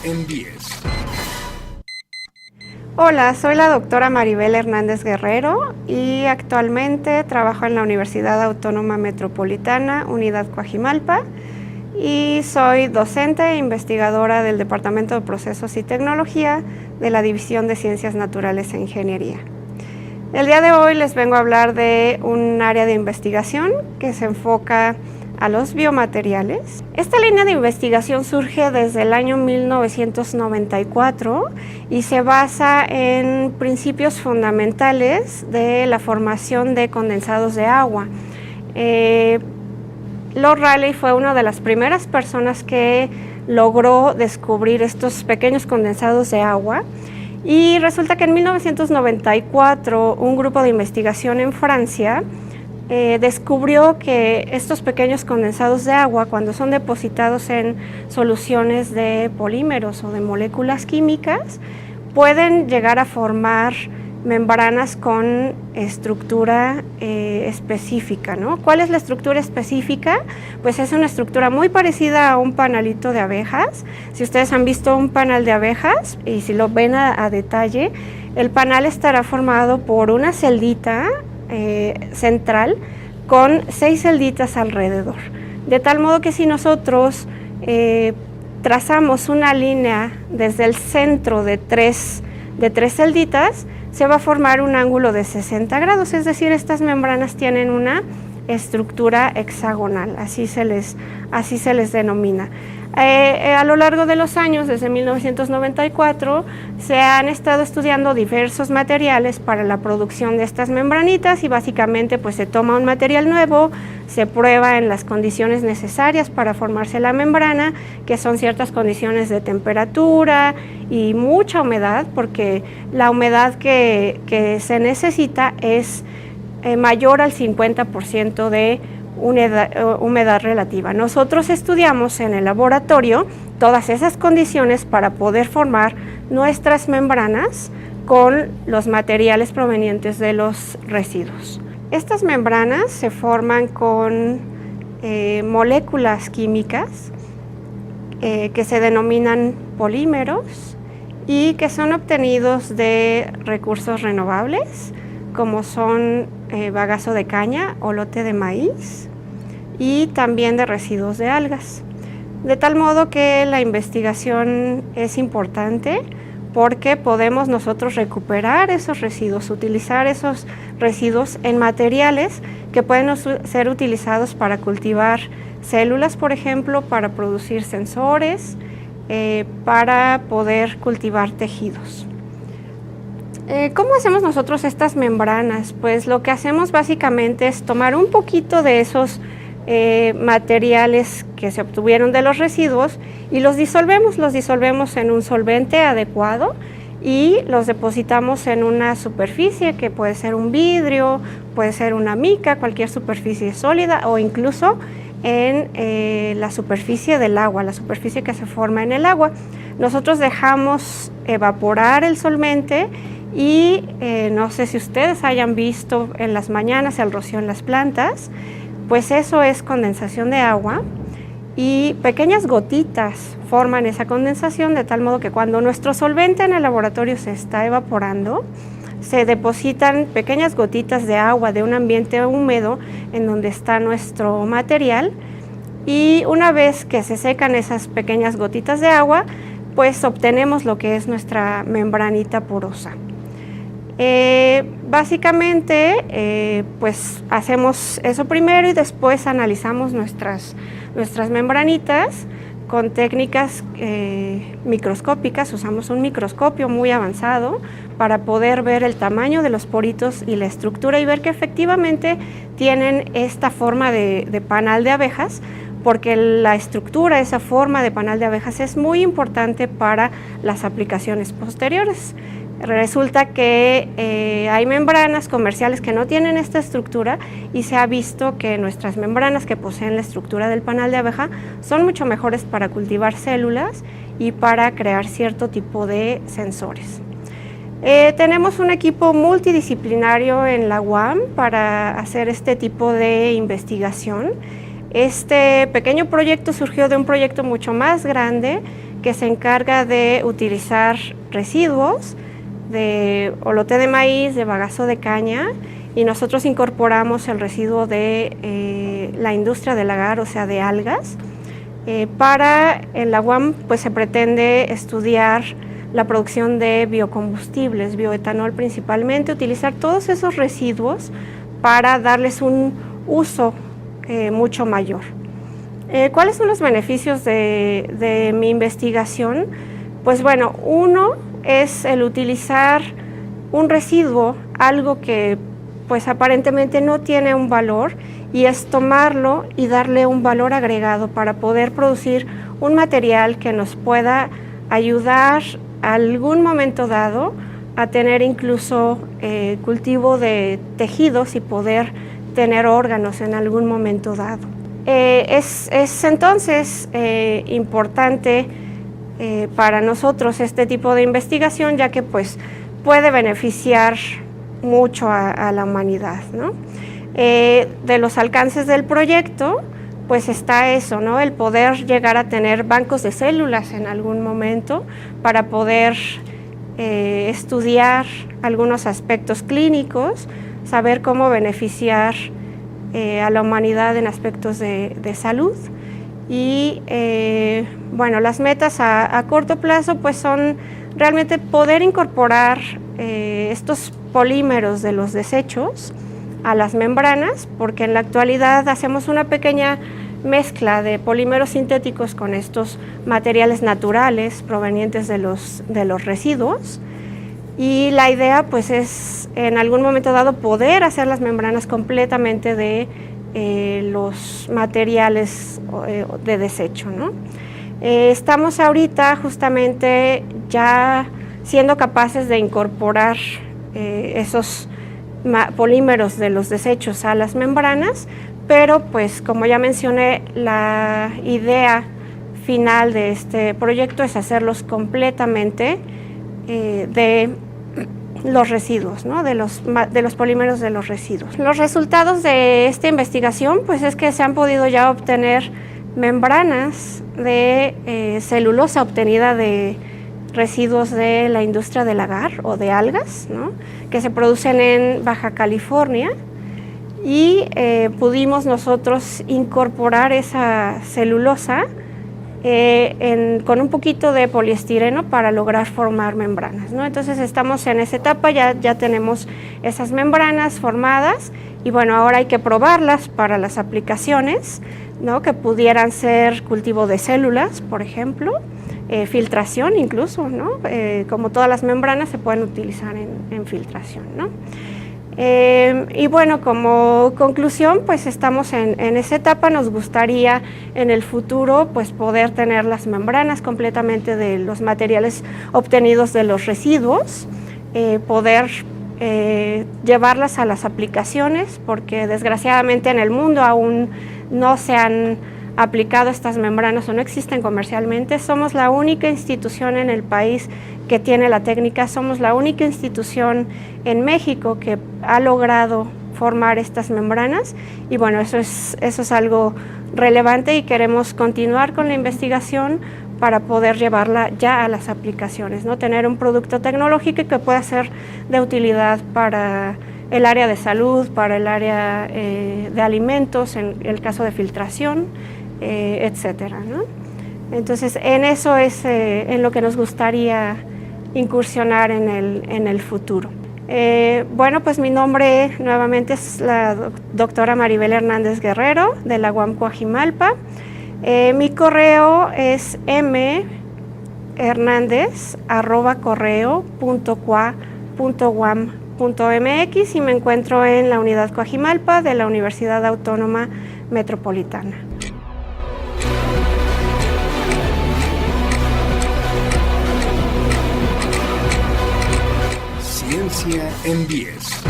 en 10. Hola, soy la doctora Maribel Hernández Guerrero y actualmente trabajo en la Universidad Autónoma Metropolitana, Unidad Coajimalpa, y soy docente e investigadora del Departamento de Procesos y Tecnología de la División de Ciencias Naturales e Ingeniería. El día de hoy les vengo a hablar de un área de investigación que se enfoca a los biomateriales. Esta línea de investigación surge desde el año 1994 y se basa en principios fundamentales de la formación de condensados de agua. Lord Rayleigh fue una de las primeras personas que logró descubrir estos pequeños condensados de agua. Y resulta que en 1994 un grupo de investigación en Francia descubrió que estos pequeños condensados de agua, cuando son depositados en soluciones de polímeros o de moléculas químicas, pueden llegar a formar membranas con estructura específica, ¿no? ¿Cuál es la estructura específica? Pues es una estructura muy parecida a un panalito de abejas. Si ustedes han visto un panal de abejas y si lo ven a detalle, el panal estará formado por una celdita central con 6 celditas alrededor. De tal modo que si nosotros trazamos una línea desde el centro de tres celditas, se va a formar un ángulo de 60 grados, es decir, estas membranas tienen una estructura hexagonal, así se les denomina. A lo largo de los años, desde 1994, se han estado estudiando diversos materiales para la producción de estas membranitas y básicamente pues se toma un material nuevo, se prueba en las condiciones necesarias para formarse la membrana, que son ciertas condiciones de temperatura y mucha humedad, porque la humedad que se necesita es mayor al 50% de humedad relativa. Nosotros estudiamos en el laboratorio todas esas condiciones para poder formar nuestras membranas con los materiales provenientes de los residuos. Estas membranas se forman con moléculas químicas que se denominan polímeros y que son obtenidos de recursos renovables, como son bagazo de caña o lote de maíz y también de residuos de algas. De tal modo que la investigación es importante porque podemos nosotros recuperar esos residuos, utilizar esos residuos en materiales que pueden ser utilizados para cultivar células, por ejemplo, para producir sensores, para poder cultivar tejidos. ¿Cómo hacemos nosotros estas membranas? Pues lo que hacemos básicamente es tomar un poquito de esos materiales que se obtuvieron de los residuos y los disolvemos en un solvente adecuado y los depositamos en una superficie que puede ser un vidrio, puede ser una mica, cualquier superficie sólida o incluso en la superficie del agua, la superficie que se forma en el agua. Nosotros dejamos evaporar el solvente y no sé si ustedes hayan visto en las mañanas el rocío en las plantas, pues eso es condensación de agua y pequeñas gotitas forman esa condensación de tal modo que cuando nuestro solvente en el laboratorio se está evaporando, se depositan pequeñas gotitas de agua de un ambiente húmedo en donde está nuestro material y una vez que se secan esas pequeñas gotitas de agua, pues obtenemos lo que es nuestra membranita porosa. Básicamente pues hacemos eso primero y después analizamos nuestras membranitas con técnicas microscópicas. Usamos un microscopio muy avanzado para poder ver el tamaño de los poritos y la estructura y ver que efectivamente tienen esta forma de panal de abejas, porque la estructura, esa forma de panal de abejas es muy importante para las aplicaciones posteriores. Resulta que hay membranas comerciales que no tienen esta estructura y se ha visto que nuestras membranas que poseen la estructura del panal de abeja son mucho mejores para cultivar células y para crear cierto tipo de sensores. Tenemos un equipo multidisciplinario en la UAM para hacer este tipo de investigación. Este pequeño proyecto surgió de un proyecto mucho más grande que se encarga de utilizar residuos de olote de maíz, de bagazo de caña, y nosotros incorporamos el residuo de la industria del agar, o sea, de algas. En la UAM pues se pretende estudiar la producción de biocombustibles, bioetanol principalmente, utilizar todos esos residuos para darles un uso mucho mayor. ¿Cuáles son los beneficios de mi investigación? Pues bueno, uno es el utilizar un residuo, algo que pues aparentemente no tiene un valor, y es tomarlo y darle un valor agregado para poder producir un material que nos pueda ayudar a algún momento dado a tener incluso cultivo de tejidos y poder tener órganos en algún momento dado. Es entonces importante para nosotros este tipo de investigación, ya que pues puede beneficiar mucho a la humanidad, ¿no? De los alcances del proyecto, pues está eso, ¿no? El poder llegar a tener bancos de células en algún momento para poder estudiar algunos aspectos clínicos, saber cómo beneficiar a la humanidad en aspectos de salud. Y bueno, las metas a corto plazo pues son realmente poder incorporar estos polímeros de los desechos a las membranas, porque en la actualidad hacemos una pequeña mezcla de polímeros sintéticos con estos materiales naturales provenientes de los residuos, y la idea pues es en algún momento dado poder hacer las membranas completamente de los materiales de desecho, ¿no? Estamos ahorita justamente ya siendo capaces de incorporar esos polímeros de los desechos a las membranas, pero pues como ya mencioné, la idea final de este proyecto es hacerlos completamente de los residuos, ¿no? de los polímeros de los residuos. Los resultados de esta investigación pues es que se han podido ya obtener membranas de celulosa obtenida de residuos de la industria del agar o de algas, ¿no? Que se producen en Baja California, y pudimos nosotros incorporar esa celulosa con un poquito de poliestireno para lograr formar membranas, ¿no? Entonces estamos en esa etapa, ya tenemos esas membranas formadas, y bueno, ahora hay que probarlas para las aplicaciones, ¿no? Que pudieran ser cultivo de células, por ejemplo, filtración incluso, ¿no? Como todas las membranas se pueden utilizar en filtración, ¿no? Y bueno, como conclusión, pues estamos en esa etapa. Nos gustaría en el futuro pues poder tener las membranas completamente de los materiales obtenidos de los residuos, poder llevarlas a las aplicaciones, porque desgraciadamente en el mundo aún no se han aplicado estas membranas o no existen comercialmente. Somos la única institución en el país que tiene la técnica, somos la única institución en México que ha logrado formar estas membranas, y bueno, eso es algo relevante, y queremos continuar con la investigación para poder llevarla ya a las aplicaciones, ¿no? Tener un producto tecnológico que pueda ser de utilidad para el área de salud, para el área de alimentos, en el caso de filtración, etcétera, ¿no? Entonces, en eso es en lo que nos gustaría incursionar en el futuro. Bueno, pues mi nombre nuevamente es la doctora Maribel Hernández Guerrero, de la UAM Coajimalpa. Mi correo es mhernandez@correo.coa.uam.mx, y me encuentro en la unidad Coajimalpa de la Universidad Autónoma Metropolitana. Ciencia en 10.